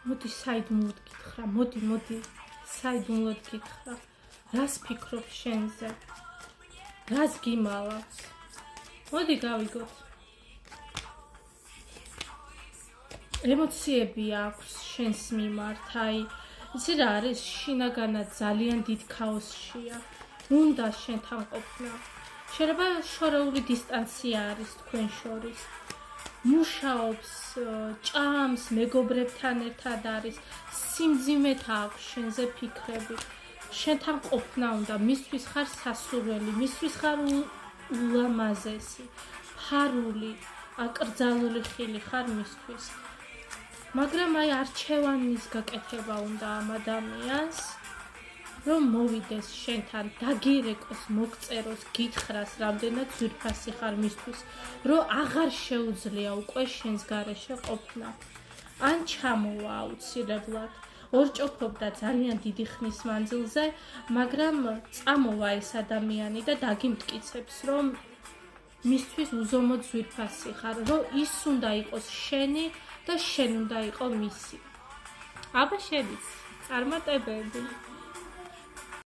მოდი საიდუმლოდ გითხრა, მოდი საიდუმლოდ გითხრა. რას ფიქრობ შენზე? რას გიმალავს? მოდი გავიგოთ. ემოციები აქვს შენს მიმართ, აი, იცი რა არის, შინაგანად ძალიან დიდ ქაოსშია. უნდა შენთან ყოფნა. შეიძლება შორეული დისტანცია არის თქვენ შორის. მუშაობს, ჭამს, მეგობრებთან ერთად არის, სიმძიმეთ აქვს შენზე ფიქრები. შენთან ყოფნა უნდა, მისთვის ხარ სასურველი, მისთვის ხარ ულამაზესი, ფარული, აკრძალული ხილი ხარ მისთვის. მაგრამ აი არჩევანის გაკეთება უნდა ამ ადამიანს, რომ მოვიდეს შენთან, დაგირეკოს, მოგწეროს, გითხრას, რამდენად ძვირფასი ხარ მისთვის, რომ აღარ შეუძლია უკვე შენს გარეშე ყოფნა. ან ჩამოვა აუცილებლად. ორჭოფობდა ძალიან დიდი ხნის მანძილზე, მაგრამ წამოვა ეს ადამიანი და დაგიმტკიცებს, რომ მისთვის უზომოდ ძვირფასი ხარ, რომ ის უნდა იყოს შენი და შენ უნდა იყო მისი. აბა შედის წარმატებები.